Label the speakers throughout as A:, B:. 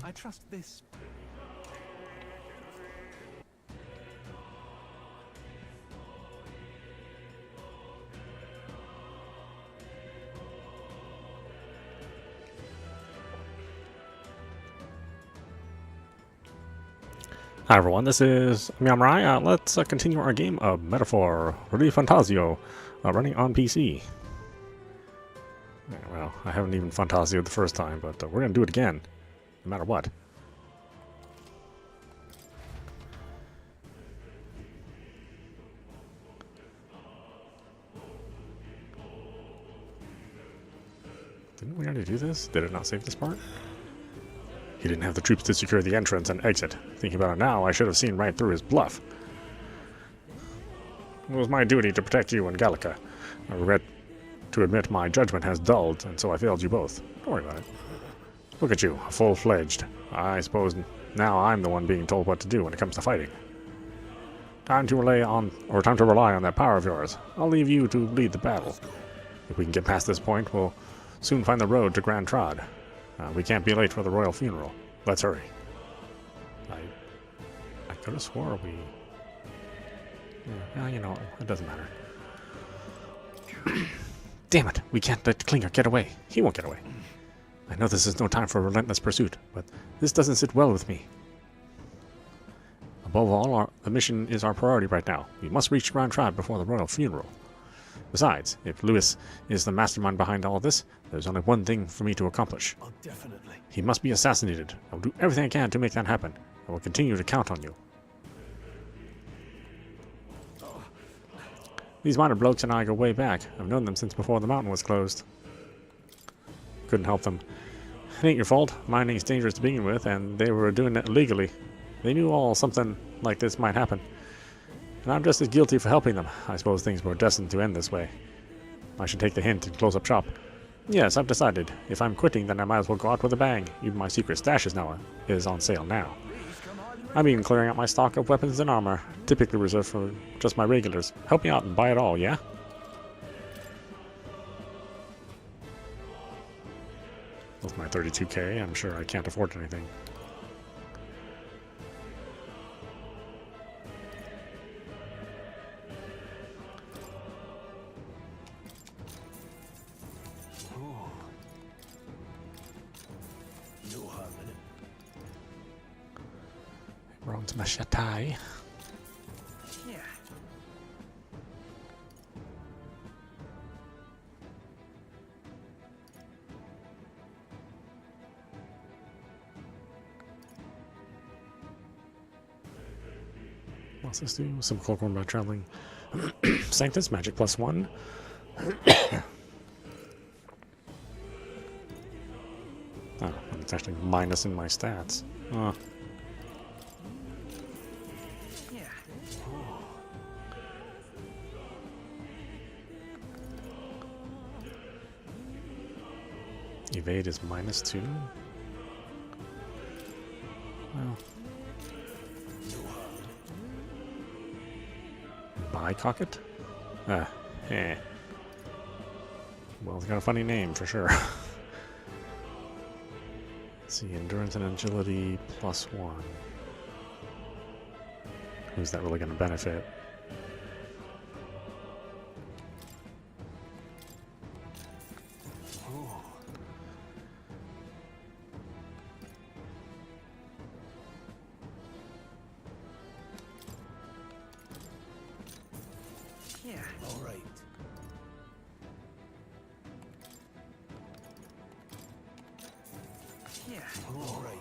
A: I trust this.
B: Hi everyone, this is meowmurai. Let's continue our game of Metaphor REFantazio, running on PC. Yeah, well, I haven't even fantazioed the first time, but we're going to do it again, no matter what. Didn't we already do this? Did it not save this part? He didn't have the troops to secure the entrance and exit. Thinking about it now, I should have seen right through his bluff. It was my duty to protect you and Gallica. I regret to admit my judgment has dulled, and so I failed you both. Don't worry about it. Look at you, full-fledged. I suppose now I'm the one being told what to do when it comes to fighting. Time to rely on that power of yours. I'll leave you to lead the battle. If we can get past this point, we'll soon find the road to Grand Trad. We can't be late for the royal funeral. Let's hurry. I could have swore we... Yeah, you know, it doesn't matter. Damn it! We can't let Klinger get away. He won't get away. I know this is no time for relentless pursuit, but this doesn't sit well with me. Above all, the mission is our priority right now. We must reach Grand Trad before the royal funeral. Besides, if Louis is the mastermind behind all this, there's only one thing for me to accomplish.
A: Oh, definitely.
B: He must be assassinated. I will do everything I can to make that happen. I will continue to count on you. These minor blokes and I go way back. I've known them since before the mountain was closed. Couldn't help them. It ain't your fault. Mining's dangerous to begin with, and they were doing it illegally. They knew all something like this might happen. And I'm just as guilty for helping them. I suppose things were destined to end this way. I should take the hint and close up shop. Yes, I've decided. If I'm quitting, then I might as well go out with a bang. Even my secret stash is on sale now. I'm even clearing out my stock of weapons and armor, typically reserved for just my regulars. Help me out and buy it all, yeah? With my 32k, I'm sure I can't afford anything. Bronze Mashatai.
A: Yeah.
B: What's this do? Some cloak by traveling. Sanctus, magic +1. Oh, it's actually minus in my stats. Evade is -2. Well. Bycock it? Eh. Well, it's got a funny name for sure. Let's see, endurance and agility +1. Who's that really going to benefit?
A: Yeah. All right. Yeah. All right.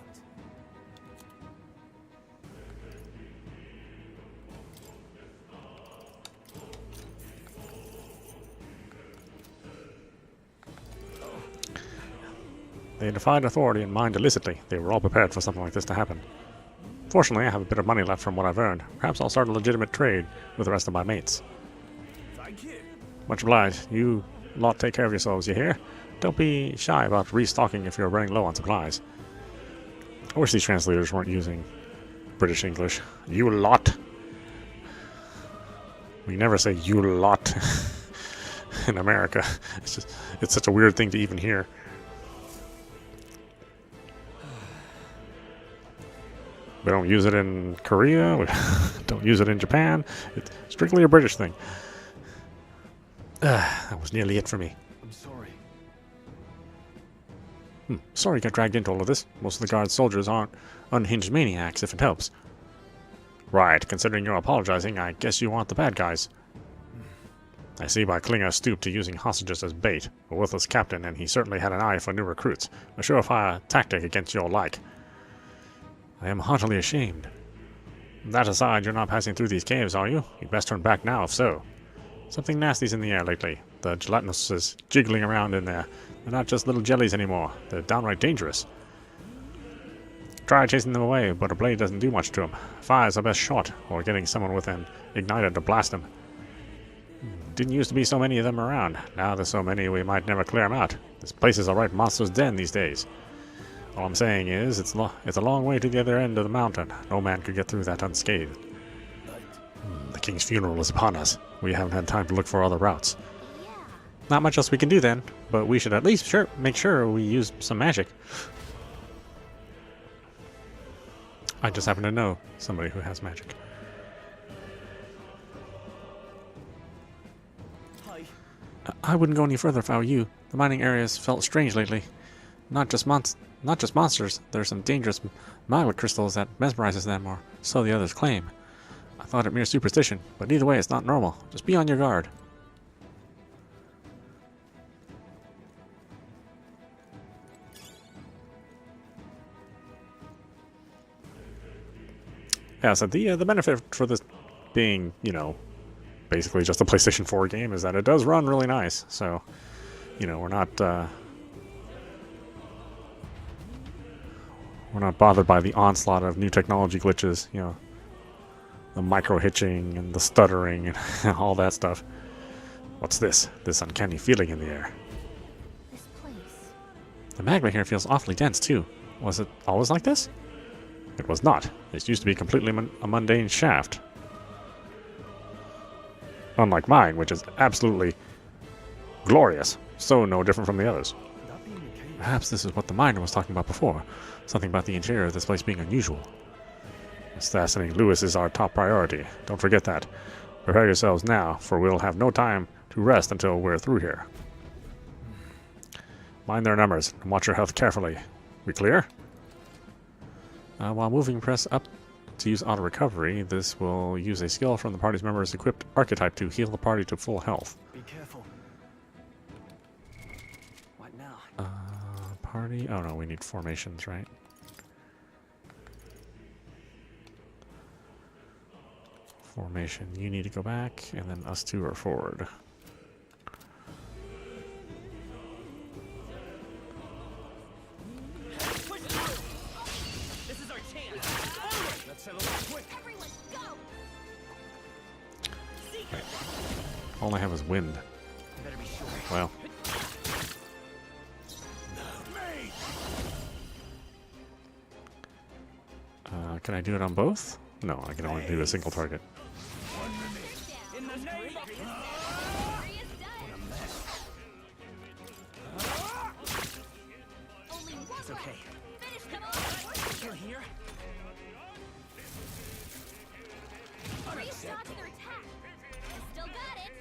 B: They defied authority and mined illicitly. They were all prepared for something like this to happen. Fortunately, I have a bit of money left from what I've earned. Perhaps I'll start a legitimate trade with the rest of my mates.
A: Thank you.
B: Much obliged. You lot take care of yourselves, you hear? Don't be shy about restocking if you're running low on supplies. I wish these translators weren't using British English. You lot. We never say you lot in America. It's such a weird thing to even hear. We don't use it in Korea. We don't use it in Japan. It's strictly a British thing. That was nearly it for me.
A: I'm sorry.
B: Sorry you got dragged into all of this. Most of the guard's soldiers aren't unhinged maniacs, if it helps. Right, considering you're apologizing, I guess you want the bad guys. I see by Klinger stooped to using hostages as bait. A worthless captain, and he certainly had an eye for new recruits. A surefire tactic against your like. I am heartily ashamed. That aside, you're not passing through these caves, are you? You'd best turn back now, if so. Something nasty's in the air lately. The gelatinous is jiggling around in there. They're not just little jellies anymore. They're downright dangerous. Try chasing them away, but a blade doesn't do much to them. Fire's our best shot, or getting someone with an igniter to blast them. Didn't used to be so many of them around. Now there's so many we might never clear them out. This place is a right monster's den these days. All I'm saying is, it's a long way to the other end of the mountain. No man could get through that unscathed. The king's funeral is upon us. We haven't had time to look for other routes. Not much else we can do then, but we should at least make sure we use some magic. I just happen to know somebody who has magic. I wouldn't go any further if I were you. The mining areas felt strange lately. Not just monsters. There's some dangerous magma crystals that mesmerizes them, or so the others claim. I thought it mere superstition, but either way, it's not normal. Just be on your guard. Yeah, so the benefit for this being, you know, basically just a PlayStation 4 game is that it does run really nice. So, you know, we're not bothered by the onslaught of new technology glitches, you know, the micro hitching and the stuttering and all that stuff. What's this? This uncanny feeling in the air.
C: This place.
B: The magma here feels awfully dense too. Was it always like this? It was not. This used to be completely a mundane shaft. Unlike mine, which is absolutely glorious. So no different from the others. Perhaps this is what the miner was talking about before. Something about the interior of this place being unusual. Assassinating Lewis is our top priority. Don't forget that. Prepare yourselves now, for we'll have no time to rest until we're through here. Mind their numbers, and watch your health carefully. We clear? While moving, press up to use auto recovery. This will use a skill from the party's member's equipped archetype to heal the party to full health.
A: Be careful. What now?
B: Party? Oh no, we need formations, right? Formation. You need to go back, and then us two are forward.
A: This is our chance. Let's settle up quick.
C: Everyone, go!
B: All I have is wind.
A: Better be sure.
B: Well. Can I do it on both? No, I can only do a single target.
A: In the name of It's okay. You're here?
C: Restock their attack. Still got it.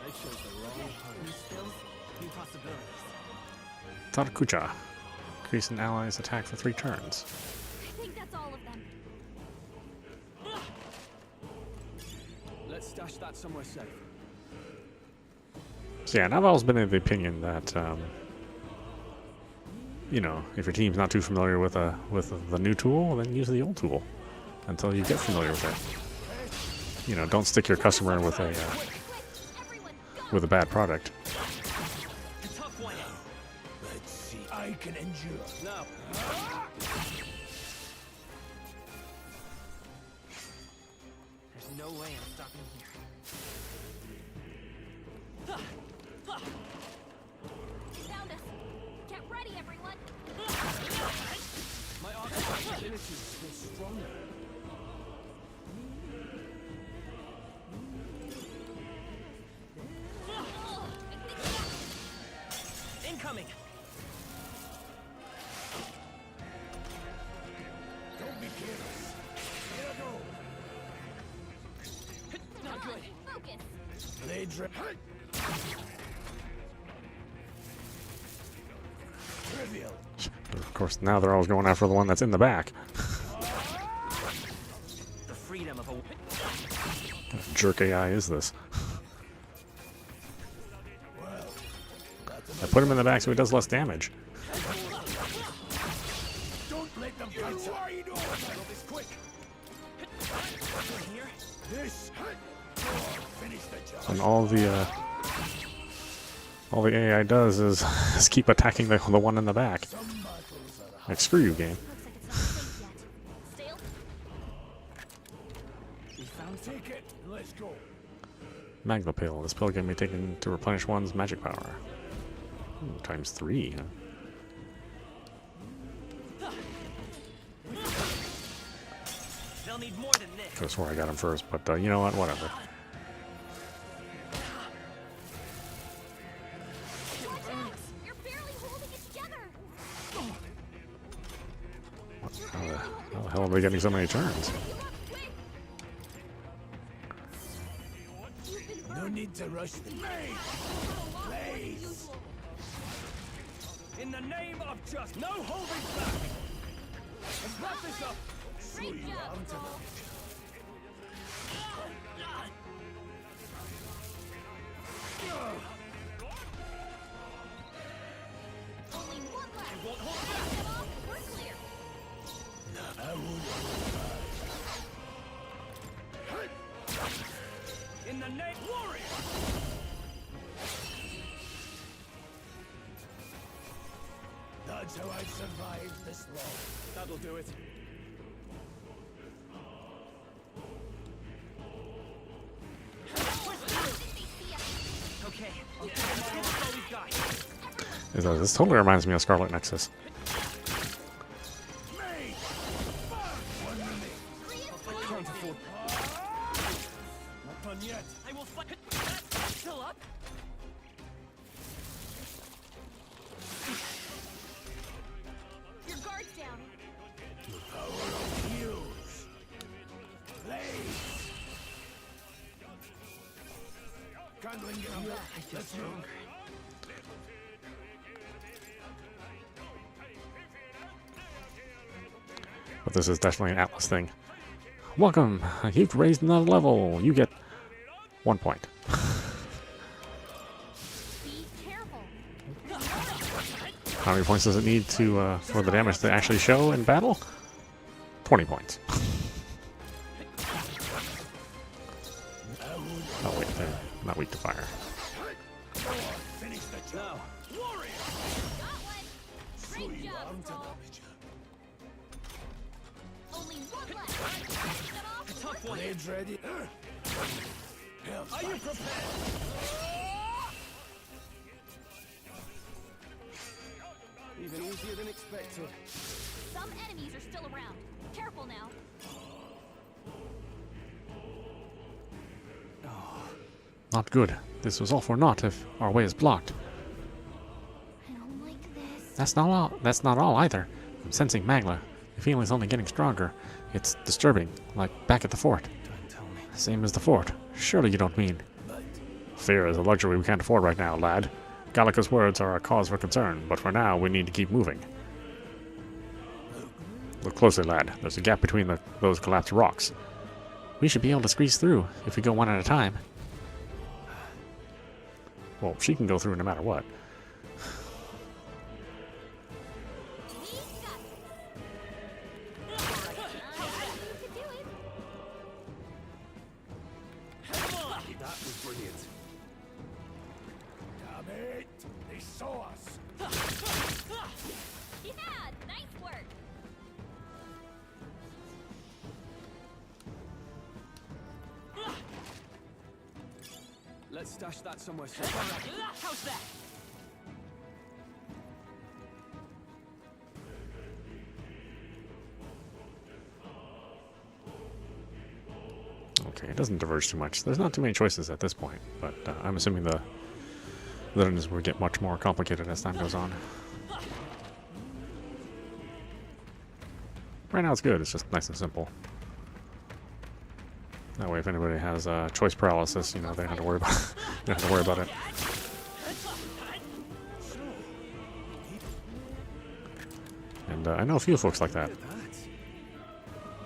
A: I chose the wrong opponent. New skills, new possibilities.
B: Tarakucha. Increase an ally's attack for 3 turns.
C: I think that's all of them.
A: Let's stash that somewhere safe.
B: So yeah, and I've always been of the opinion that, you know, if your team's not too familiar with the new tool, then use the old tool until you get familiar with it. You know, don't stick your customer with a bad product.
A: Tough one. Let's see. I can endure. No. There's no way I'm stopping here.
C: Found us. Get ready, everyone.
A: My archetype ability is stronger. coming. Don't be careless. Here I go. Not good.
C: Focus.
A: Blade drip. Trivial.
B: Of course, now they're always going after the one that's in the back.
A: The freedom of a
B: What jerk AI is this? I put him in the back so he does less damage.
A: Don't let them fight. What are you doing? Settle this quick. Here. This. Finish the job.
B: And all the AI does is keep attacking the one in the back. Like, screw you, game.
C: Looks like it's not safe yet. Stale?
A: We found ticket. Let's go.
B: Magma pill. This pill can be taken to replenish one's magic power. Ooh, times 3, huh?
A: They'll need more than this.
B: Could have swore I got him first, but you know what? Whatever.
C: You're barely holding it together.
B: How the hell are they getting so many turns?
A: No need to rush the maid. Blaze. In the name of just no holding back. Let's wrap this up.
C: Great job, Paul. Only one left.
A: Won't hold back.
C: Get off. We're clear.
A: I won't hold back. In the name warrior. That's how I survived this long. That'll do it. Okay, let's give it all we've got.
B: This totally reminds me of Scarlet Nexus.
A: Maid! One remaining. Can't afford. Not done yet. I will fight. Still up?
C: Your guard's down.
A: Power of heroes. Blaze. Candling down. Let's go.
B: But this is definitely an Atlas thing. Welcome! You've raised another level. You get 1 point.
C: Be careful.
B: How many points does it need to for the damage to actually show in battle? 20 points. Oh wait, they're not weak to fire.
A: Finish the job. Warrior.
C: Got one. Great job, Paul. Only one left. Get off.
A: Tough one. Blades ready. Are you prepared? Even easier than expected.
C: Some enemies are still around. Careful now.
B: Not good. This was all for naught if our way is blocked.
C: I don't like this.
B: That's not all either. I'm sensing magma. The feeling's only getting stronger. It's disturbing, like back at the fort.
A: Don't tell me.
B: Same as the fort. Surely you don't mean. Fear is a luxury we can't afford right now, lad. Gallica's words are a cause for concern, but for now we need to keep moving. Look closely, lad. There's a gap between those collapsed rocks. We should be able to squeeze through if we go one at a time. Well, she can go through no matter what.
A: That was brilliant. Damn it! They saw us.
C: Yeah, nice work.
A: Let's stash that somewhere safe. How's that?
B: Okay, it doesn't diverge too much. There's not too many choices at this point, but I'm assuming The dungeons will get much more complicated as time goes on. Right now it's good, it's just nice and simple. That way if anybody has choice paralysis, you know, they don't have to worry about they don't have to worry about it. And I know a few folks like that.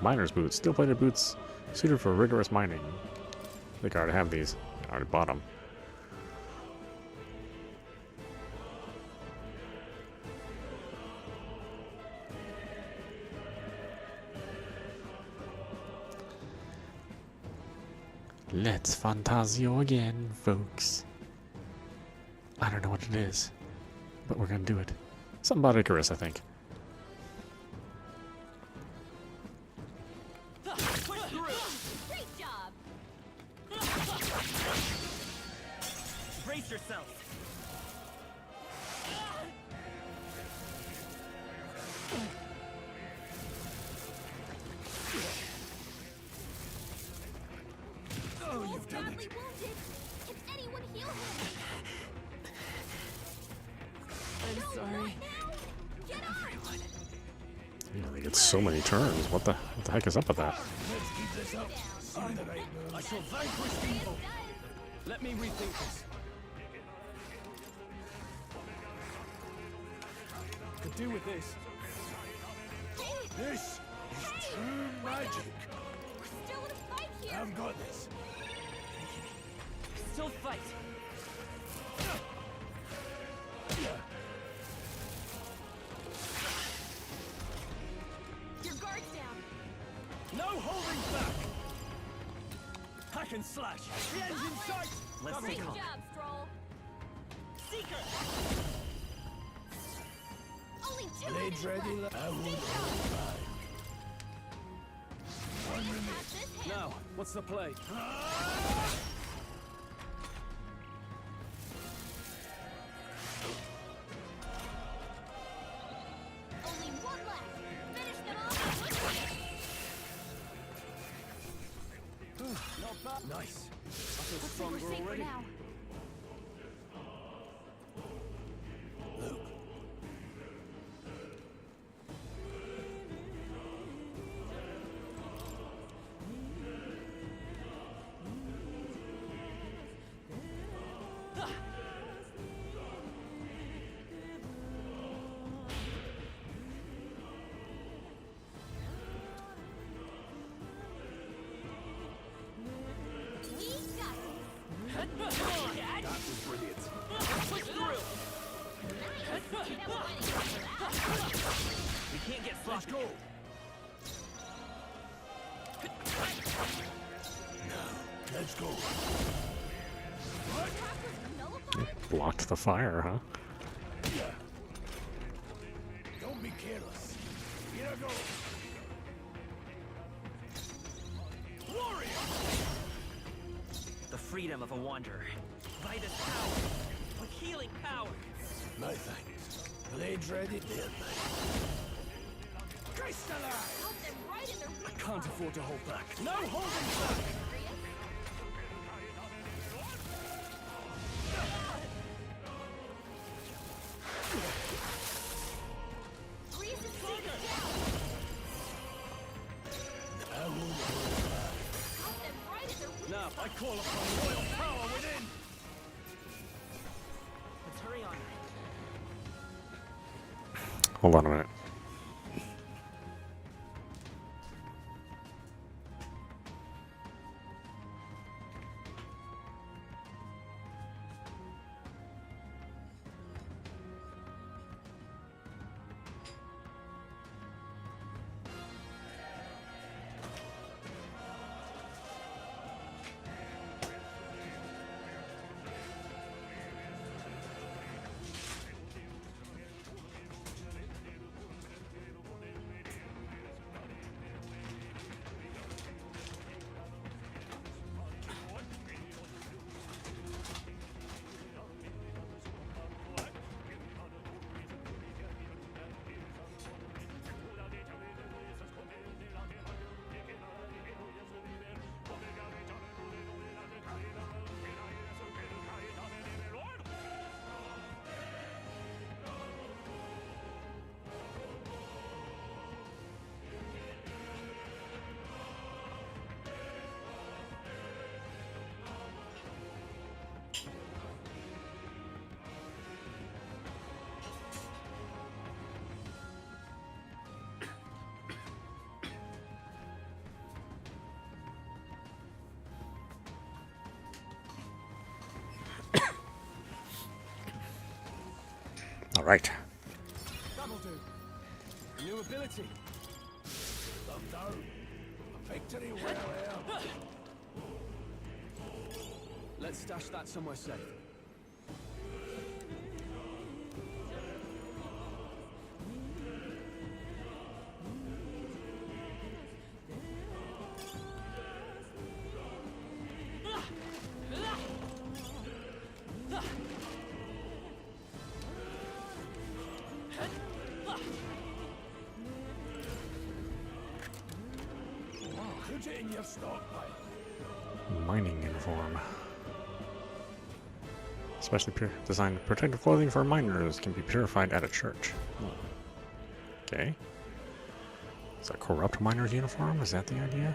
B: Miner's boots, steel-plated boots, suited for rigorous mining. I think I already have these. I already bought them. Let's Fantazio again, folks. I don't know what it is, but we're gonna do it. Something about Icarus, I think.
C: Great job.
A: Brace yourself. Oh, you've done
C: Badly
A: it.
C: wounded. Can anyone heal him?
A: I'm
C: No,
A: sorry.
C: not now. Get up.
B: Yeah, they get so many turns. What the heck is up with that?
A: Let's keep this up. On the right move. I shall vanquish evil. Let me rethink this. Could do with this. This is true magic.
C: We're still in a fight here.
A: I've got this. Still fight.
C: Your guard's down.
A: No holding back. Hack and slash. The end's in sight. Let's
C: Great job, Stroll.
A: Seeker.
C: Only 2
A: Blades
C: minutes
A: ready.
C: left.
A: I would
C: Stay
A: hold back.
C: Got this hand.
A: Now, what's the play?
C: Only one left. Finish them off.
A: Not bad. Nice. I feel
C: Looks like we're
A: stronger
C: safe for
A: already.
C: now.
A: Luke.
C: We got this.
A: That was brilliant. Push through. We can't get sloppy. Let's go. Now, let's go.
B: Blocked the fire, huh?
A: Don't be careless. Here I go. Warrior! The freedom of a wanderer. Vitus power. With healing power. My thanks. Blades ready? They're crystallize!
C: Help them right in their
A: I can't afford to hold back. No holding back!
C: Grease is taken down.
A: I won't hold back.
C: Help them right in their
A: Now, I call upon royal power within! Let's hurry on.
B: Hold on a minute. right.
A: That'll do. New ability. Love down. A victory well earned. Let's stash that somewhere safe. Put it in your stockpile.
B: Mining uniform. Specially designed protective clothing for miners can be purified at a church. Okay. Is that corrupt miner's uniform? Is that the idea?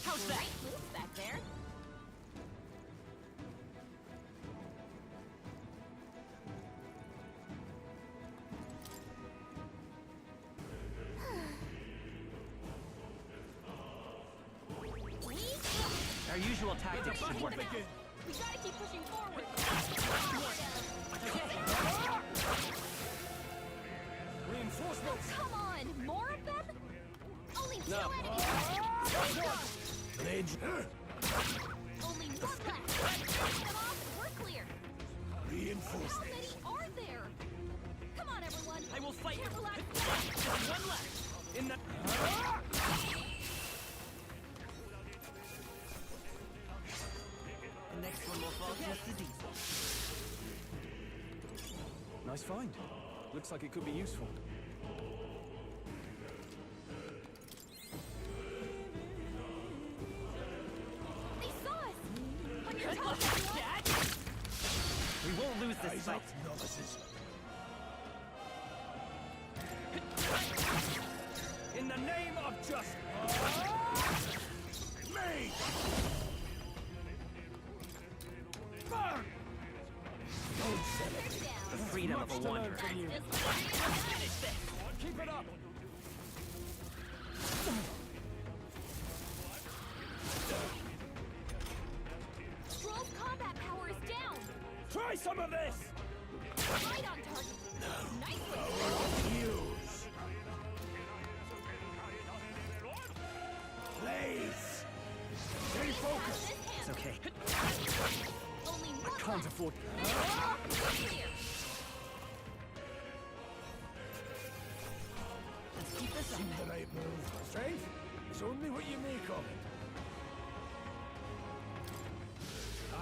C: How's that? Move back there.
D: Our usual tactics should work.
C: We gotta keep pushing forward.
A: Reinforcements.
C: Come on, more of them? Only two
A: No.
C: enemies.
A: Blades.
C: Only one left. Take them off and we're clear. How
A: Reinforcements.
C: many are there? Come on, everyone.
D: I will fight.
C: Can't relax.
D: Just one left.
A: In the.
D: The next one will fall just as easy.
A: Nice find. Looks like it could be useful.
C: They saw us. On your toes, everyone.
D: We won't lose this
A: Eyes
D: fight.
A: up, novices. In the name of justice. Me! Burn! Don't celebrate.
C: They're
D: The
C: down.
D: freedom of a
A: Much to learn
D: wanderer.
A: from you.
C: Finish this.
A: Keep it up.
C: Stroll's combat power is down.
A: Try some of this.
C: Right on target. Nicely.
A: Use. Blaze. Stay focused.
D: It's okay.
C: Only one
A: Can't
C: left.
A: afford.
C: Clear.
D: Let's keep this up.
A: Seemed the right move. Strength is only what you make of it.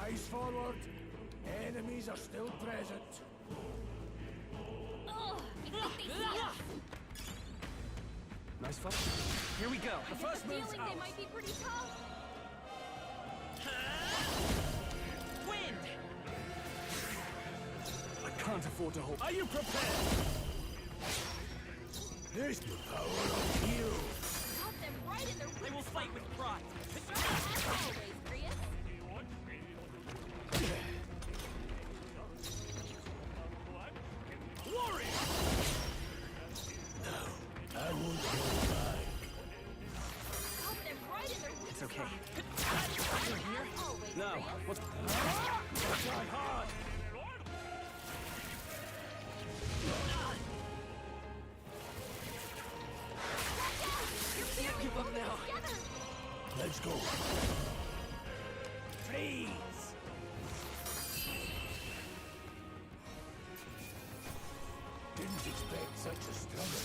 A: Eyes forward. Enemies are still present.
C: Ugh, I think they see us.
A: Nice fight.
D: Here we go.
A: The
C: I
A: first
C: have a
A: move's
C: feeling they
A: out.
C: might be pretty tough.
D: Wind.
A: I can't afford to hold. Are you prepared? There's the power of you.
C: Got them right in their
D: I will fight with pride.
C: As always, Prius.
A: Warrior! No, I won't hold back.
C: Got them right in their
D: It's okay.
C: As always,
A: Now,
C: Prius.
A: what's... Try hard!
C: You're
D: Give up now.
C: together.
A: Let's go. Freeze! Didn't expect such a struggle.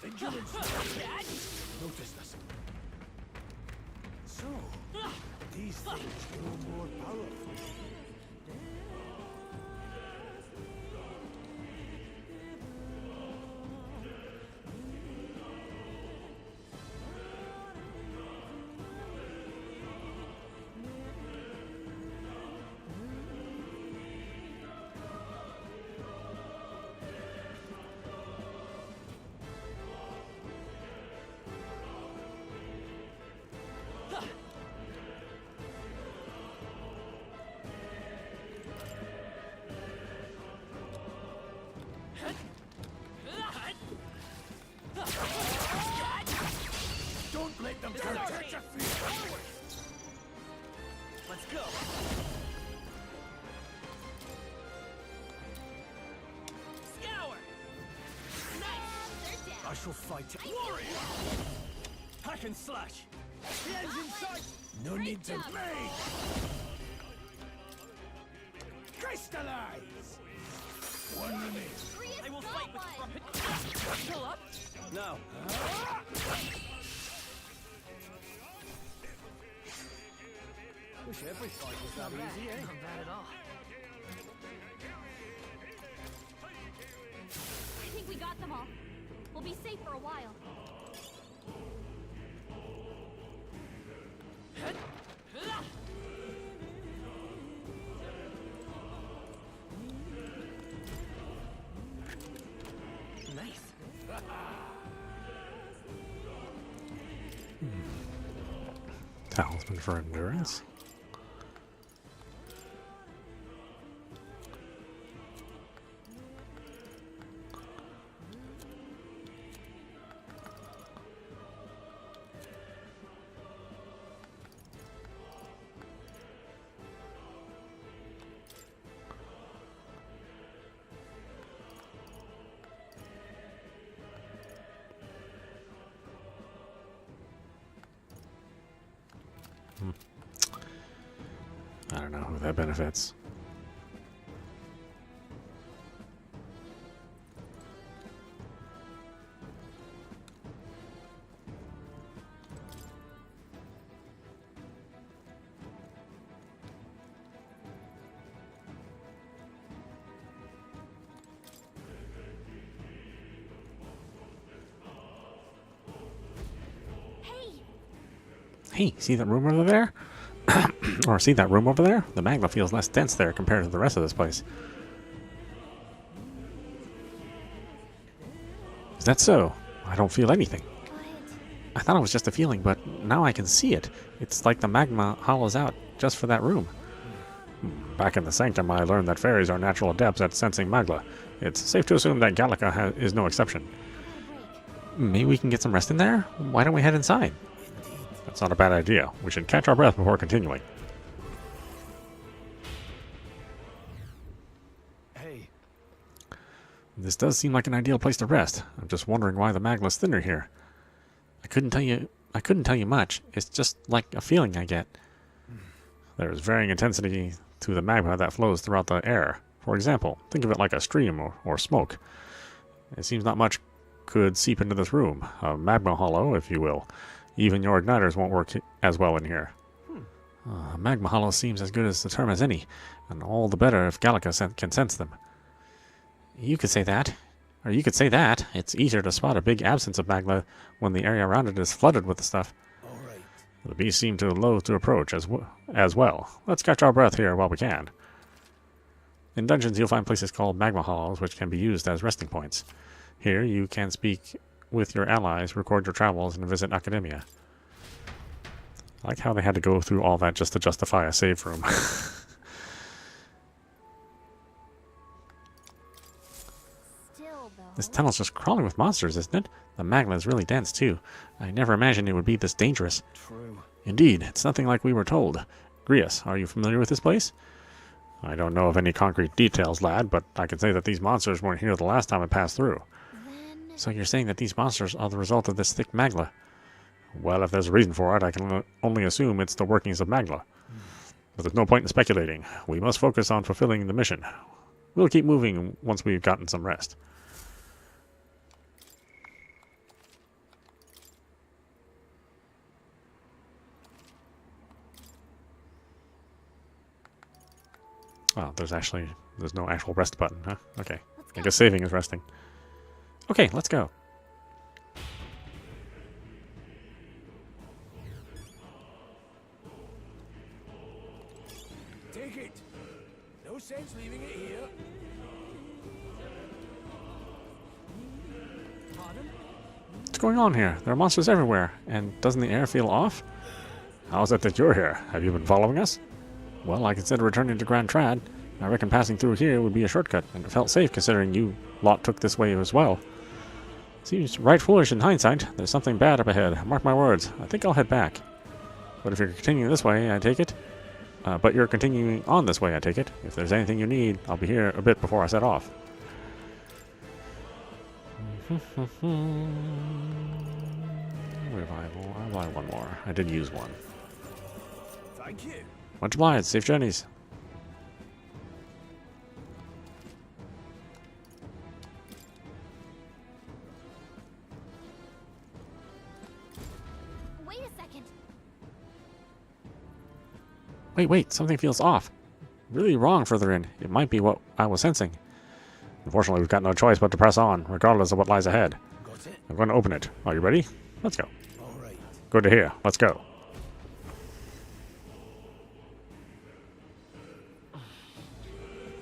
A: Vigilance! Noticed us. So, these things grow more powerful. I shall fight it. Warrior! Hack and slash! The end's in sight! No need to me! Crystallize! One minute.
D: I will fight with trumpet. Kill up.
A: Now. Wish every fight was that easy, eh?
D: Not bad at all.
C: I think we got them all. We'll be safe for a while.
D: Nice.
B: Talisman for endurance. I don't know who that benefits. Hey, see that room over there? Or see that room over there? The magma feels less dense there compared to the rest of this place. Is that so? I don't feel anything. I thought it was just a feeling, but now I can see it. It's like the magma hollows out just for that room. Back in the Sanctum, I learned that fairies are natural adepts at sensing magma. It's safe to assume that Gallica is no exception. Maybe we can get some rest in there? Why don't we head inside? That's not a bad idea. We should catch our breath before continuing.
A: Hey.
B: This does seem like an ideal place to rest. I'm just wondering why the magma's thinner here. I couldn't tell you much. It's just like a feeling I get. There's varying intensity to the magma that flows throughout the air. For example, think of it like a stream or smoke. It seems not much could seep into this room. A magma hollow, if you will. Even your igniters won't work as well in here. Magma hollow seems as good as the term as any, and all the better if Gallica can sense them. You could say that. Or you could say that. It's easier to spot a big absence of magma when the area around it is flooded with the stuff.
A: All right.
B: The beast seem to loathe to approach as well. Let's catch our breath here while we can. In dungeons, you'll find places called magma hollows, which can be used as resting points. Here, you can speak with your allies, record your travels, and visit Academia. I like how they had to go through all that just to justify a save room.
C: Still, though.
B: This tunnel's just crawling with monsters, isn't it? The magma is really dense, too. I never imagined it would be this dangerous.
A: True.
B: Indeed, it's nothing like we were told. Grius, are you familiar with this place? I don't know of any concrete details, lad, but I can say that these monsters weren't here the last time I passed through. So you're saying that these monsters are the result of this thick magma? Well, if there's a reason for it, I can only assume it's the workings of magma. But there's no point in speculating. We must focus on fulfilling the mission. We'll keep moving once we've gotten some rest. Oh, there's no actual rest button, huh? Okay. I guess saving is resting. Okay, let's go.
A: Take it. No sense leaving it here.
D: Pardon?
B: What's going on here? There are monsters everywhere, and doesn't the air feel off? How is it that you're here? Have you been following us? Well, I consider returning to Grand Trad. I reckon passing through here would be a shortcut, and it felt safe considering you lot took this way as well. Seems right foolish in hindsight. There's something bad up ahead. Mark my words. I think I'll head back. But if you're continuing this way, I take it. But you're continuing on this way, I take it. If there's anything you need, I'll be here a bit before I set off. Revival. I'll buy one more. I did use one.
A: Thank you.
B: Much obliged. Safe journeys.
C: Wait a second.
B: Wait. Something feels off. Really wrong further in. It might be what I was sensing. Unfortunately, we've got no choice but to press on, regardless of what lies ahead.
A: Got it?
B: I'm going to open it. Are you ready? Let's go.
A: All right.
B: Good to hear. Let's go.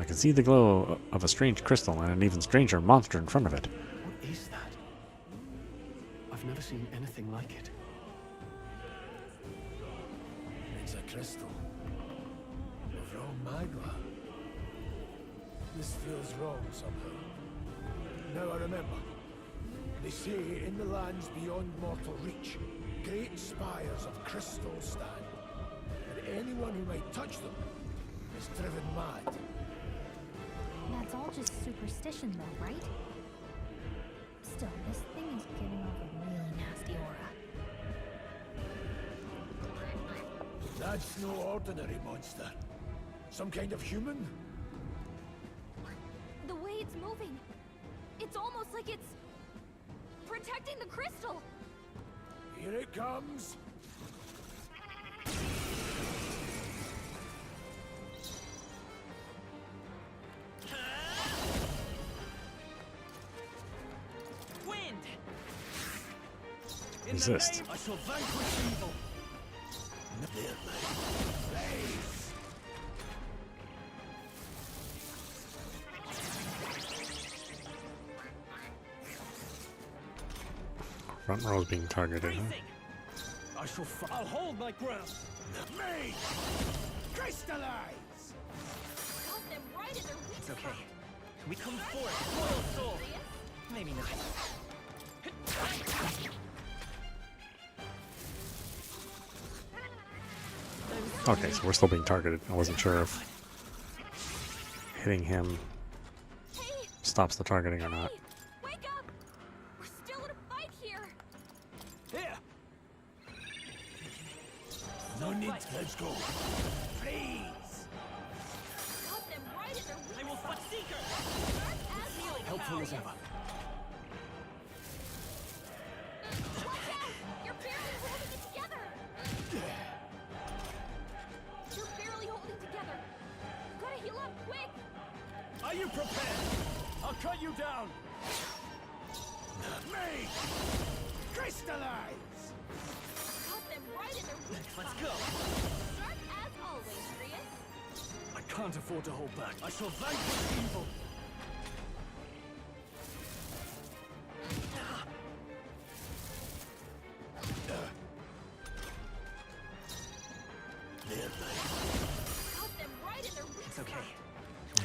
B: I can see the glow of a strange crystal and an even stranger monster in front of it.
E: What is that? I've never seen anything like it.
A: It's a crystal. From magma. This feels wrong somehow. Now I remember. They say in the lands beyond mortal reach, great spires of crystal stand. And anyone who might touch them is driven mad.
C: That's all just superstition, though, right? Still, this thing is giving off a really nasty aura.
A: That's no ordinary monster. Some kind of human?
C: The way it's moving, it's almost like it's protecting the crystal.
A: Here it comes.
D: Wind!
B: Resist.
A: I shall vanquish evil. Blaze.
B: Front row's being targeted, huh?
D: Racing!
A: I'll hold my ground. Me! Crystallize!
C: Got them right in their weak
D: It's okay.
C: spot.
D: We come forth, loyal soul. Maybe not.
B: Okay, so we're still being targeted. I wasn't sure if hitting him
C: Hey,
B: stops the targeting or not.
C: hey, wake up! We're still in a fight here.
A: Here! No need. Let's go. Please!
C: Got them right in their
D: I
C: weak
D: will
C: spot.
D: fight Seeker!
C: As healing
A: Helpful as ever.
C: Watch out! You're barely holding it together. You're barely holding together. Gotta heal up quick.
A: Are you prepared? I'll cut you down. Me! Crystallize!
C: Got them right in their weak spot.
D: Let's go!
C: Sharp as always, Prius.
A: I can't afford to hold back. I shall vanquish evil.
C: Got them right in their weak
D: It's okay.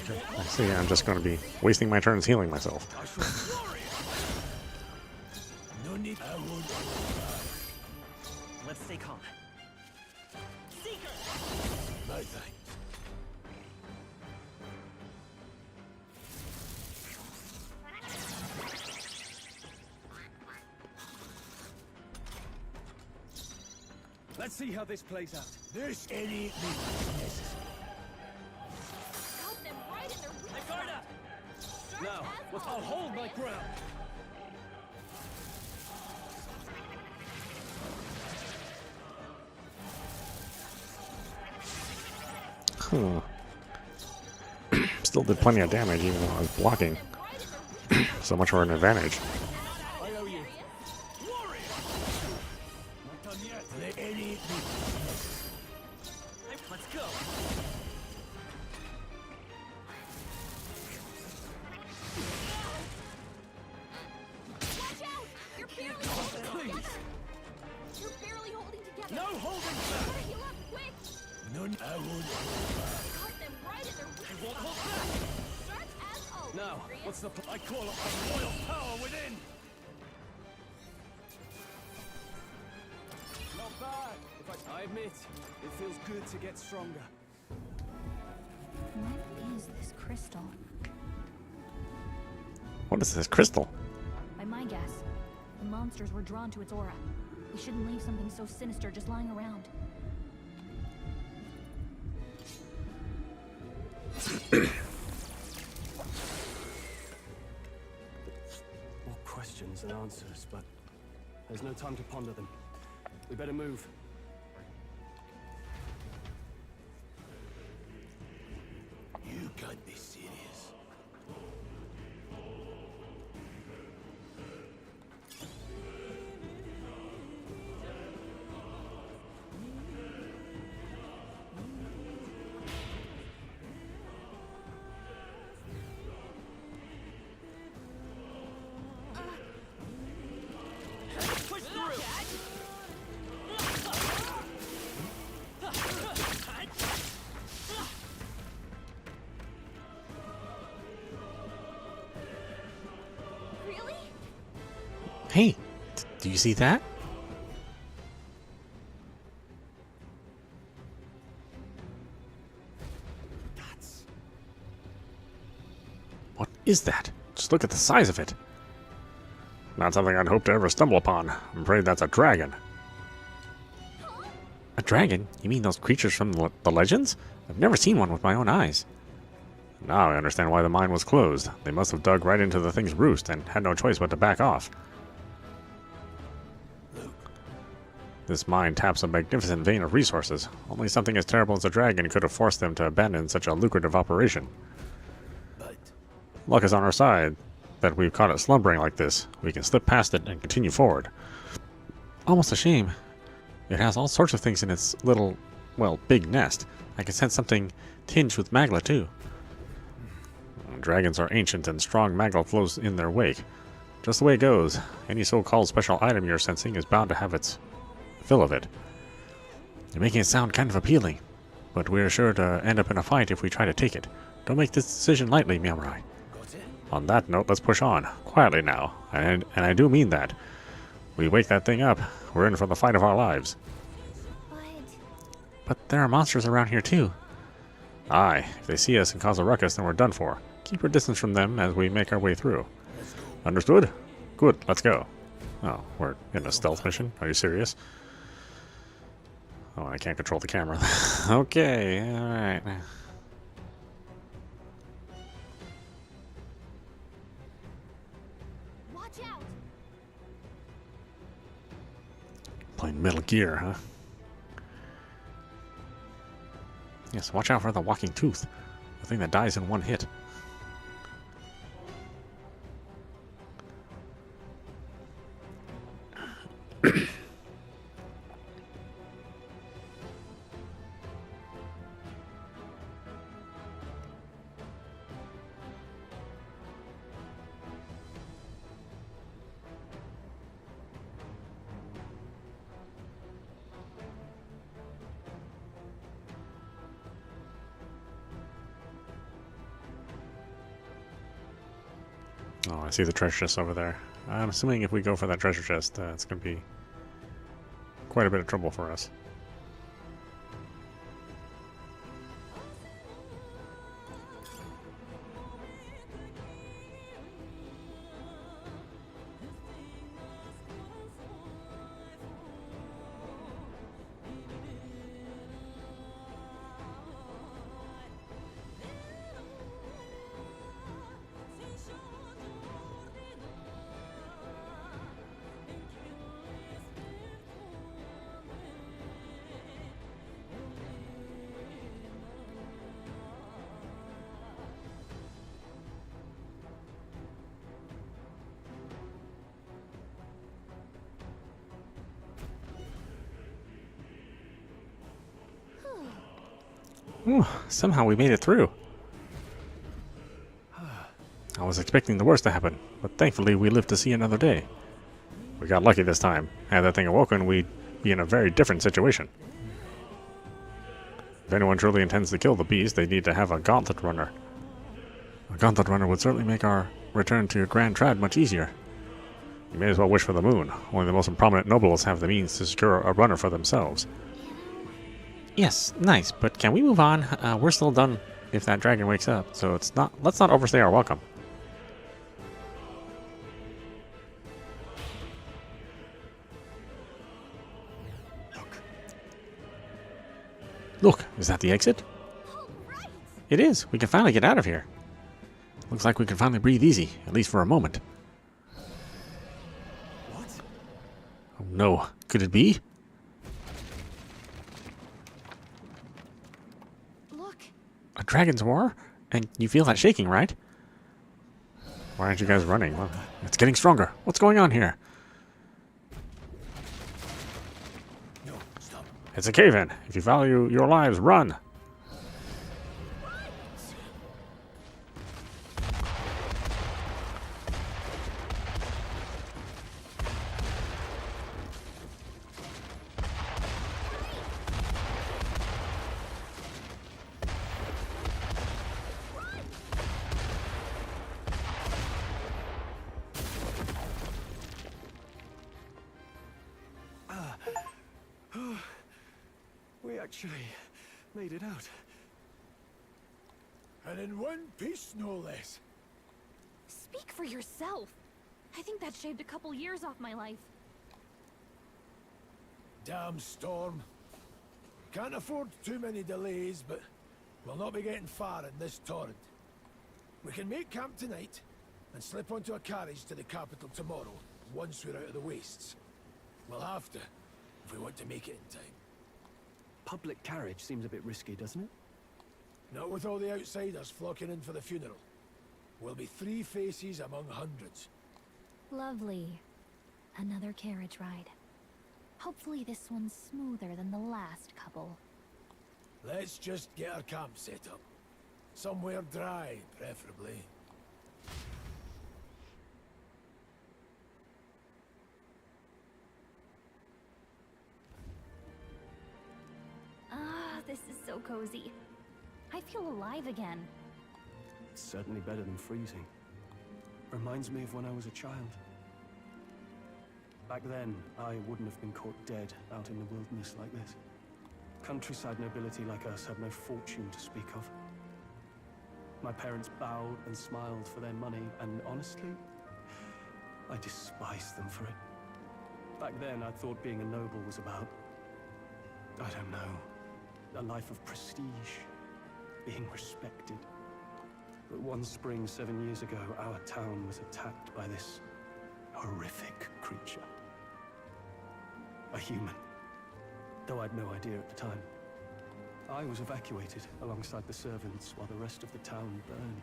B: Okay. I see. I'm just going to be wasting my turns healing myself.
A: I shall glorious. No need. I won't.
D: Let's stay calm. Seeker!
A: No thanks. Let's see how this plays out. This any means necessary.
C: Got them right in their weak
D: My
C: spot.
D: guard up!
C: Sharp
A: Now,
C: as
A: I'll
C: always,
A: hold my
C: Prius.
A: ground.
B: Hmm. Still did plenty of damage even though I was blocking.
C: Them right in their weak spot.
B: So much for an advantage.
A: I owe you.
C: Prius.
A: Warrior! Not done yet. Let any means necessary.
D: Let's go!
C: Watch out! You're barely holding
A: Please.
C: together. You're barely holding together.
A: No holding back.
C: Gotta heal up quick.
A: None. I won't.
C: Got them right in their weak
D: Won't
C: spot.
D: hold back!
C: Sharp as always,
A: Now,
C: Prius.
A: what's the I call upon royal power within. Not bad. I admit, it feels good to get stronger.
C: What is this crystal?
B: What is this crystal?
C: I my guess. The monsters were drawn to its aura. We shouldn't leave something so sinister just lying around.
E: More questions than answers, but there's no time to ponder them. We better move.
A: You can't be serious.
D: Push through.
C: Really?
B: Hey, do you see that? What is that? Just look at the size of it. Not something I'd hope to ever stumble upon. I'm afraid that's a dragon. A dragon? You mean those creatures from the legends? I've never seen one with my own eyes. Now I understand why the mine was closed. They must have dug right into the thing's roost and had no choice but to back off. This mine taps a magnificent vein of resources. Only something as terrible as a dragon could have forced them to abandon such a lucrative operation.
A: But
B: Luck is on our side that we've caught it slumbering like this. We can slip past it and continue forward. Almost a shame. It has all sorts of things in its little, well, big nest. I can sense something tinged with magla too. Dragons are ancient and strong magla flows in their wake. Just the way it goes. Any so-called special item you're sensing is bound to have its fill of it. You're making it sound kind of appealing, but we're sure to end up in a fight if we try to take it. Don't make this decision lightly, meowmurai.
A: got it?
B: On that note, let's push on. Quietly now. And I do mean that. We wake that thing up, we're in for the fight of our lives. But there are monsters around here too. Aye, if they see us and cause a ruckus, then we're done for. Keep your distance from them as we make our way through. Understood? Good, let's go. Oh, we're in a stealth mission? Are you serious? Oh, I can't control the camera. Okay, alright.
C: Watch out!
B: Playing Metal Gear, huh? Yes, watch out for the walking tooth. The thing that dies in one hit. Oh, I see the treasure chest over there. I'm assuming if we go for that treasure chest, it's going to be quite a bit of trouble for us. Ooh, somehow we made it through. I was expecting the worst to happen, but thankfully we lived to see another day. We got lucky this time. Had that thing awoken, we'd be in a very different situation. If anyone truly intends to kill the beast, they need to have a gauntlet runner. A gauntlet runner would certainly make our return to Grand Trad much easier. You may as well wish for the moon. Only the most prominent nobles have the means to secure a runner for themselves. Yes, nice, but can we move on? We're still done if that dragon wakes up, so let's not overstay our welcome. Look, is that the exit?
C: Oh, right.
B: It is. We can finally get out of here. Looks like we can finally breathe easy, at least for a moment.
E: What?
B: Oh no, could it be?
C: Look,
B: A dragon's war? And you feel that shaking, right? Why aren't you guys running? Well, it's getting stronger. What's going on here?
A: No, stop.
B: It's a cave-in. If you value your lives, run.
E: We actually made it out.
A: And in one piece, no less.
C: speak for yourself. I think that shaved a couple years off my life.
A: Damn storm. Can't afford too many delays, but we'll not be getting far in this torrent. We can make camp tonight and slip onto a carriage to the capital tomorrow, once we're out of the wastes. We'll have to, if we want to make it in time.
E: Public carriage seems a bit risky, doesn't it?
A: Not with all the outsiders flocking in for the funeral. We'll be 3 faces among hundreds.
C: Lovely. Another carriage ride. Hopefully this one's smoother than the last couple.
A: Let's just get our camp set up. Somewhere dry, preferably.
C: Ah, this is so cozy. I feel alive again.
E: It's certainly better than freezing. Reminds me of when I was a child. Back then, I wouldn't have been caught dead out in the wilderness like this. Countryside nobility like us had no fortune to speak of. My parents bowed and smiled for their money, and honestly, I despised them for it. Back then, I thought being a noble was about, I don't know, a life of prestige, being respected. But one spring 7 years ago, our town was attacked by this horrific creature. A human, though I'd no idea at the time. I was evacuated alongside the servants while the rest of the town burned.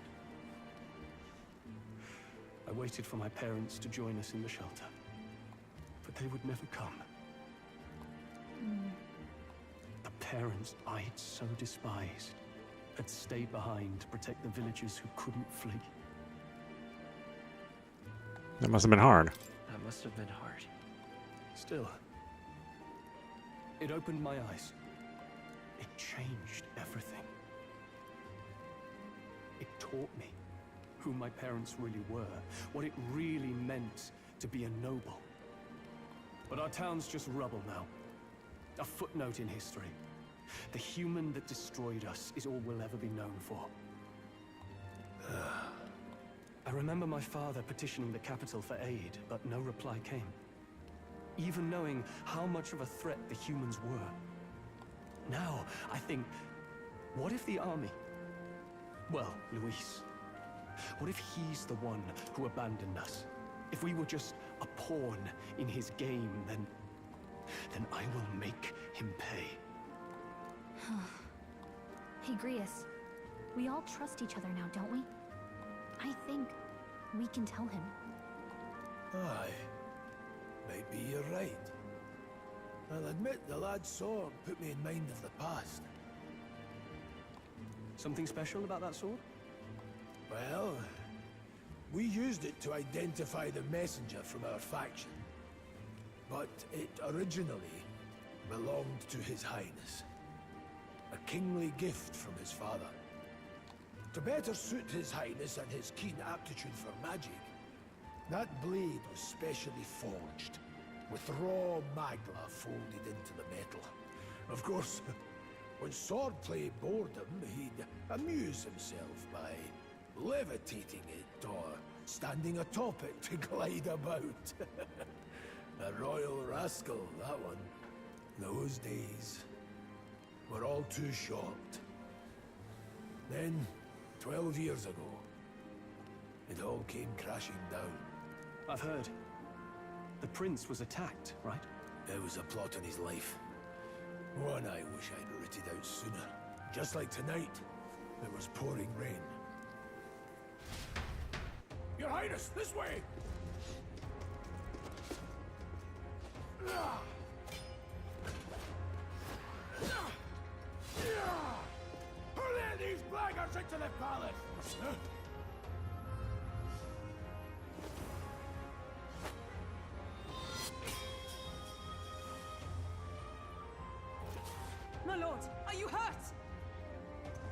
E: I waited for my parents to join us in the shelter, but they would never come. The parents I'd so despised had stayed behind to protect the villagers who couldn't flee.
B: That must have been hard.
D: That must have been hard.
E: Still, it opened my eyes. It changed everything. It taught me who my parents really were, what it really meant to be a noble. But our town's just rubble now. A footnote in history. The human that destroyed us is all we'll ever be known for. I remember my father petitioning the capital for aid, but no reply came. Even knowing how much of a threat the humans were. Now, I think, what if the army? Well, Luis. What if he's the one who abandoned us? If we were just a pawn in his game, then I will make him pay.
C: Hey, Grius. We all trust each other now, don't we? I think we can tell him.
A: Aye. Maybe you're right. I'll admit the lad's sword put me in mind of the past.
E: Something special about that sword?
A: Well, we used it to identify the messenger from our faction. But it originally belonged to His Highness. A kingly gift from his father. To better suit His Highness and his keen aptitude for magic, that blade was specially forged, with raw magla folded into the metal. Of course, when swordplay bored him, he'd amuse himself by levitating it or standing atop it to glide about. A royal rascal, that one. Those days. were all too shocked. Then, 12 years ago, it all came crashing down.
E: I've heard. The prince was attacked, right?
A: There was a plot on his life. One I wish I'd rooted out sooner. Just like tonight, it was pouring rain. Your Highness, this way! Who let these blackguards into the palace?
F: My lord, are you hurt?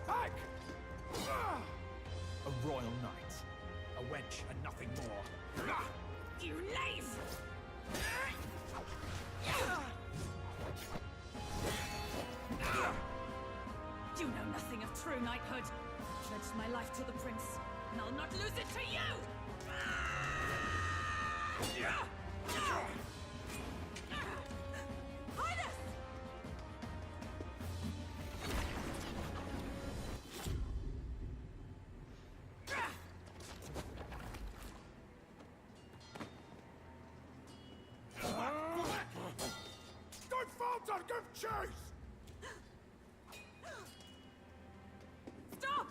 A: Back!
D: A royal knight. A wench and nothing more.
F: You knave! You know nothing of true knighthood. I pledged my life to the prince, and I'll not lose it to you! Highness!
A: Don't falter! Give chase!
F: Stop!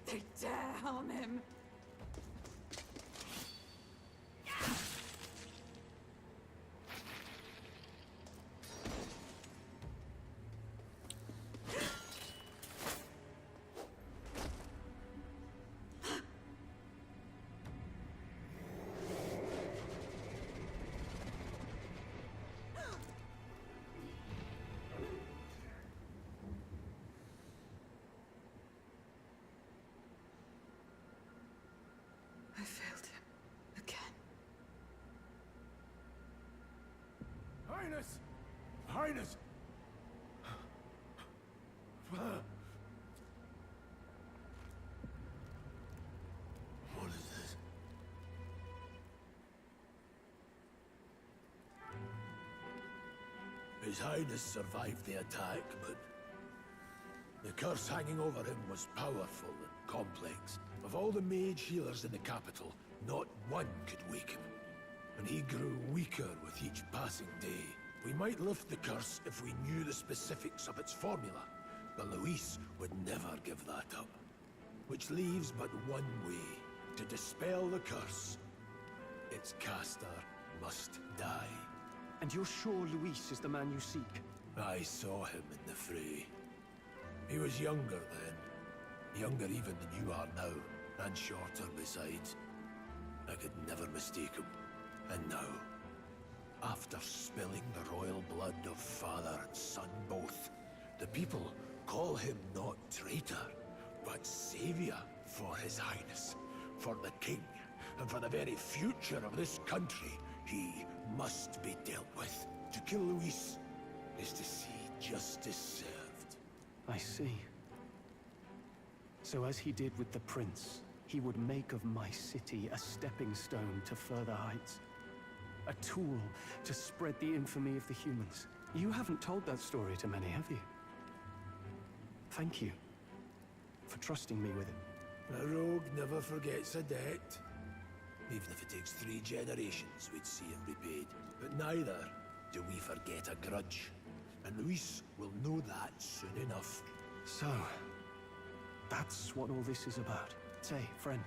F: They dare harm him. I failed him again.
A: Highness! Highness! What is this? His Highness survived the attack, but the curse hanging over him was powerful and complex. Of all the mage healers in the capital, not one could wake him. And he grew weaker with each passing day. We might lift the curse if we knew the specifics of its formula, but Luis would never give that up. Which leaves but one way to dispel the curse. Its caster must die.
E: And you're sure Luis is the man you seek?
A: I saw him in the fray. He was younger then. Younger even than you are now, and shorter besides. I could never mistake him. And now, after spilling the royal blood of father and son both, the people call him not traitor, but savior for his Highness, for the king, and for the very future of this country. He must be dealt with. To kill Luis is to see justice served.
E: I see. So as he did with the prince, he would make of my city a stepping stone to further heights. A tool to spread the infamy of the humans. You haven't told that story to many, have you? Thank you for trusting me with it.
A: A rogue never forgets a debt. Even if it takes 3 generations, we'd see it repaid. But neither do we forget a grudge. And Luis will know that soon enough.
E: So, that's what all this is about. Say, friend,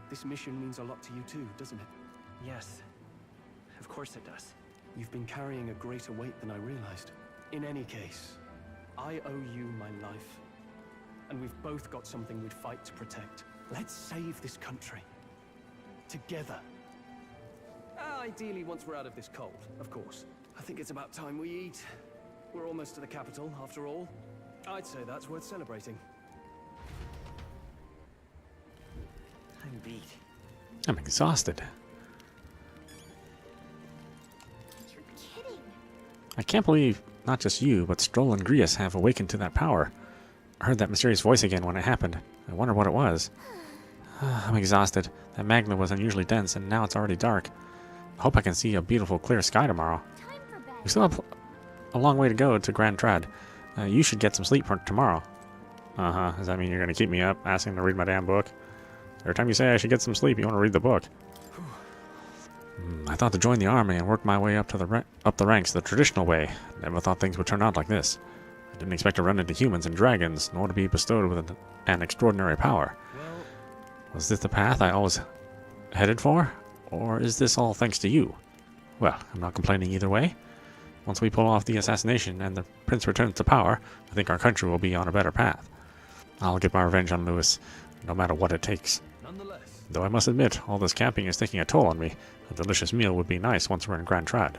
E: this mission means a lot to you too, doesn't it?
G: Yes, of course it does.
E: You've been carrying a greater weight than I realized. In any case, I owe you my life. And we've both got something we'd fight to protect. Let's save this country. Together. Ideally, once we're out of this cold, of course. I think it's about time we eat. We're almost to the capital, after all. I'd say that's worth celebrating.
G: I'm beat.
B: I'm exhausted.
C: You're kidding.
B: I can't believe not just you, but Stroll and Grius have awakened to that power. I heard that mysterious voice again when it happened. I wonder what it was. I'm exhausted. That magma was unusually dense, and now it's already dark. I hope I can see a beautiful, clear sky tomorrow.
C: Time for bed.
B: We still have a long way to go to Grand Trad. You should get some sleep for tomorrow. Uh-huh. Does that mean you're going to keep me up, asking to read my damn book? Every time you say I should get some sleep, you want to read the book. I thought to join the army and work my way up to the ranks the traditional way. Never thought things would turn out like this. I didn't expect to run into humans and dragons, nor to be bestowed with an extraordinary power. Was this the path I always headed for? Or is this all thanks to you? Well, I'm not complaining either way. Once we pull off the assassination and the prince returns to power, I think our country will be on a better path. I'll get my revenge on Lewis, no matter what it takes. Though I must admit, all this camping is taking a toll on me. A delicious meal would be nice once we're in Grand Trad.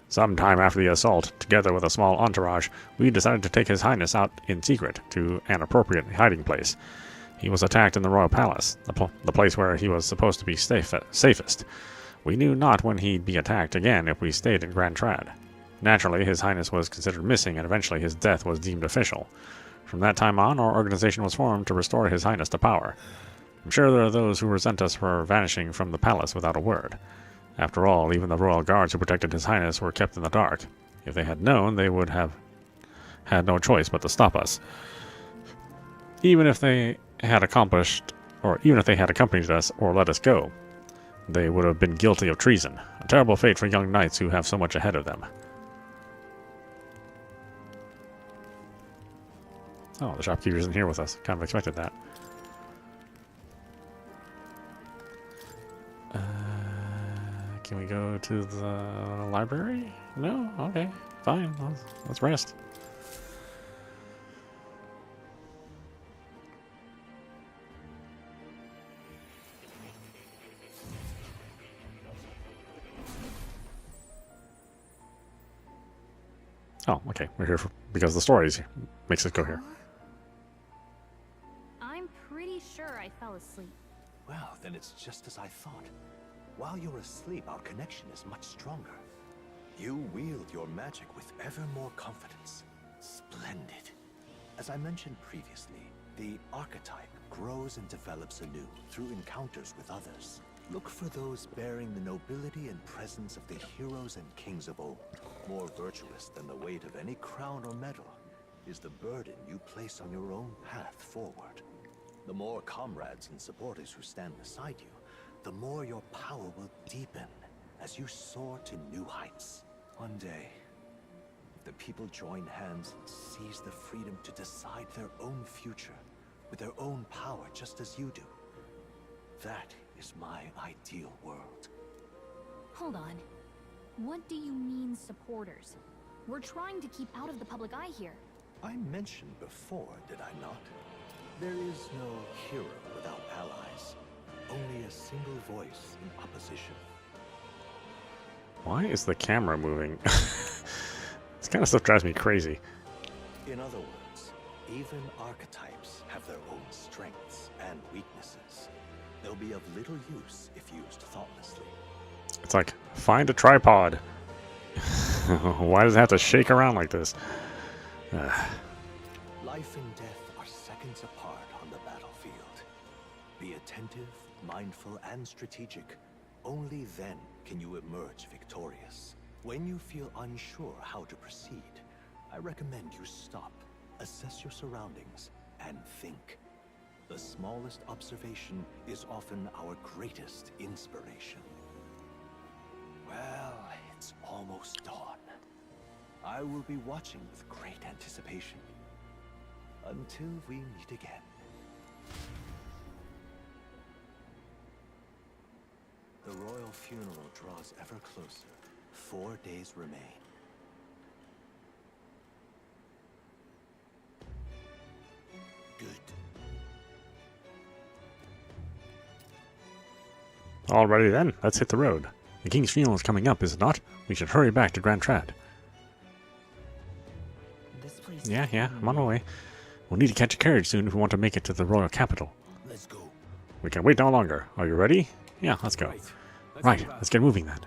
B: Sometime after the assault, together with a small entourage, we decided to take His Highness out in secret to an appropriate hiding place. He was attacked in the royal palace, the place where he was supposed to be safest. We knew not when he'd be attacked again if we stayed in Grand Trad. Naturally, His Highness was considered missing, and eventually his death was deemed official. From that time on, our organization was formed to restore His Highness to power. I'm sure there are those who resent us for vanishing from the palace without a word. After all, even the royal guards who protected His Highness were kept in the dark. If they had known, they would have had no choice but to stop us. Even if they had accompanied us or let us go, they would have been guilty of treason. A terrible fate for young knights who have so much ahead of them. Oh, the shopkeeper isn't here with us. Kind of expected that. Can we go to the library? No? Okay. Fine. Let's rest. Oh, okay. We're here because the stories makes us go here.
C: I'm pretty sure I fell asleep.
H: Well, then it's just as I thought. While you're asleep, our connection is much stronger. You wield your magic with ever more confidence. Splendid. As I mentioned previously, the archetype grows and develops anew through encounters with others. Look for those bearing the nobility and presence of the heroes and kings of old. More virtuous than the weight of any crown or medal is the burden you place on your own path forward. The more comrades and supporters who stand beside you, the more your power will deepen as you soar to new heights. One day, if the people join hands and seize the freedom to decide their own future with their own power just as you do, that is my ideal world.
C: Hold on. What do you mean, supporters? We're trying to keep out of the public eye here.
H: I mentioned before, did I not? There is no hero without allies. Only a single voice in opposition.
B: Why is the camera moving? This kind of stuff drives me crazy.
H: In other words, even archetypes have their own strengths and weaknesses. They'll be of little use if used thoughtlessly.
B: It's like, find a tripod. Why does it have to shake around like this?
H: Life and death are seconds apart on the battlefield. Be attentive, mindful, and strategic. Only then can you emerge victorious. When you feel unsure how to proceed, I recommend you stop, assess your surroundings, and think. The smallest observation is often our greatest inspiration. Well, it's almost dawn. I will be watching with great anticipation. Until we meet again. The royal funeral draws ever closer. 4 days remain. Good.
B: Alrighty then, let's hit the road. The king's funeral is coming up, is it not? We should hurry back to Grand Trad.
G: This place.
B: Yeah, I'm on my way. We'll need to catch a carriage soon if we want to make it to the royal capital.
H: Let's go.
B: We can wait no longer. Are you ready? Yeah, let's go. Right, let's get moving then.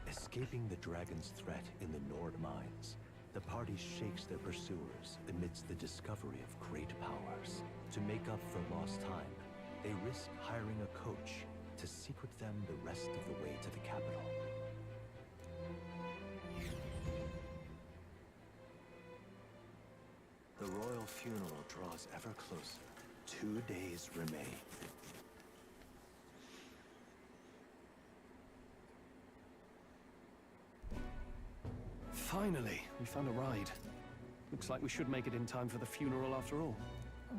H: Escaping the dragon's threat in the Nord mines, the party shakes their pursuers amidst the discovery of great powers. To make up for lost time, they risk hiring a coach to secret them the rest of the way to the capital. The royal funeral draws ever closer. 2 days remain.
E: Finally, we found a ride. Looks like we should make it in time for the funeral after all.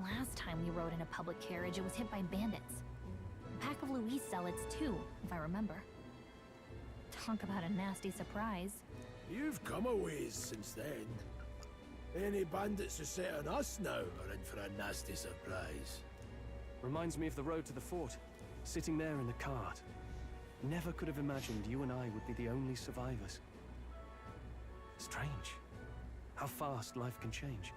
C: Last time we rode in a public carriage, it was hit by bandits. A pack of Louis zealots too, if I remember. Talk about a nasty surprise.
A: You've come a ways since then. Any bandits who set on us now are in for a nasty surprise.
E: Reminds me of the road to the fort. Sitting there in the cart. Never could have imagined you and I would be the only survivors. Strange. How fast life can change.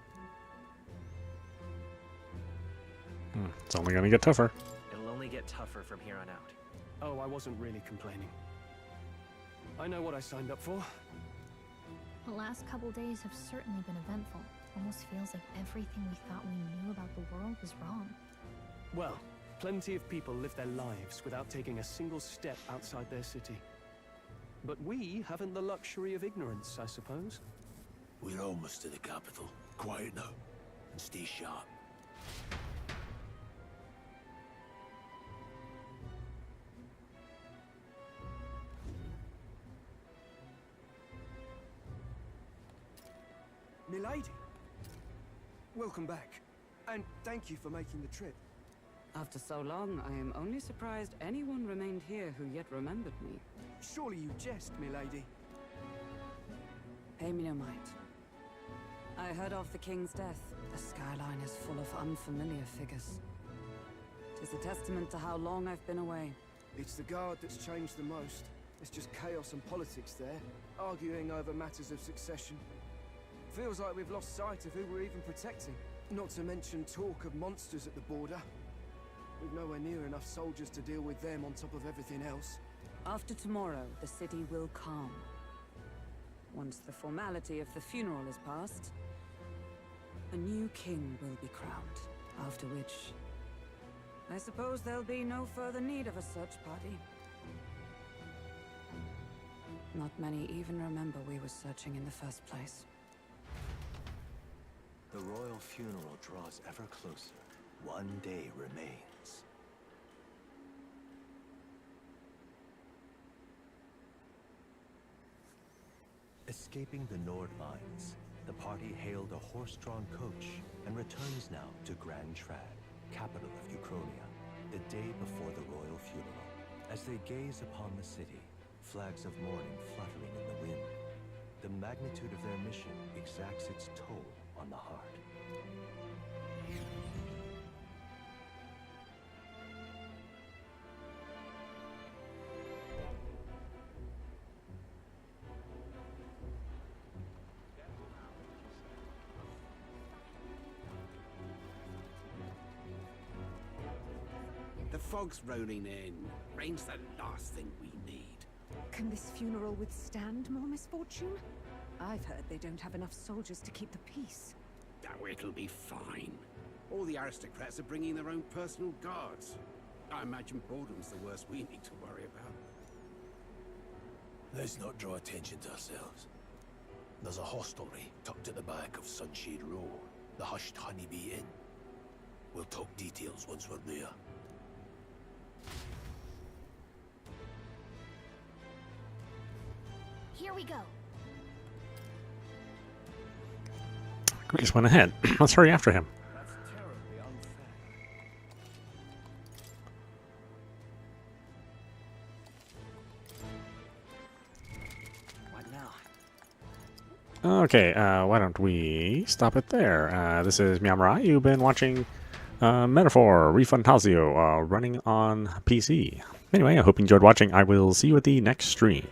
B: It's only going to get tougher.
G: It'll only get tougher from here on out.
E: Oh, I wasn't really complaining. I know what I signed up for.
C: The last couple days have certainly been eventful. Almost feels like everything we thought we knew about the world was wrong.
E: Well, plenty of people live their lives without taking a single step outside their city. But we haven't the luxury of ignorance, I suppose.
A: We're almost to the capital. Quiet now, and stay sharp.
I: Milady, welcome back, and thank you for making the trip.
J: After so long, I am only surprised anyone remained here who yet remembered me.
I: Surely you jest, milady.
J: Pay me no mind. I heard of the king's death. The skyline is full of unfamiliar figures. Tis a testament to how long I've been away.
I: It's the guard that's changed the most. It's just chaos and politics there, arguing over matters of succession. Feels like we've lost sight of who we're even protecting. Not to mention talk of monsters at the border. We've nowhere near enough soldiers to deal with them on top of everything else.
J: After tomorrow, the city will calm. Once the formality of the funeral is past, a new king will be crowned. After which, I suppose there'll be no further need of a search party. Not many even remember we were searching in the first place.
H: The royal funeral draws ever closer. 1 day remains. Escaping the Nord mines, the party hailed a horse-drawn coach and returns now to Grand Trad, capital of Uchronia, the day before the royal funeral. As they gaze upon the city, flags of mourning fluttering in the wind, the magnitude of their mission exacts its toll on the heart.
K: The fog's rolling in. Rain's the last thing we need.
F: Can this funeral withstand more misfortune? I've heard they don't have enough soldiers to keep the peace.
K: Oh, it'll be fine. All the aristocrats are bringing their own personal guards. I imagine boredom's the worst we need to worry about.
A: Let's not draw attention to ourselves. There's a hostelry tucked at the back of Sunshade Row, the Hushed Honeybee Inn. We'll talk details once we're there.
C: Here we go.
B: We just went ahead. Let's hurry after him.
E: That's terribly unfair.
G: What now?
B: Okay, why don't we stop it there? This is meowmurai. You've been watching Metaphor REFantazio running on PC. Anyway, I hope you enjoyed watching. I will see you at the next stream.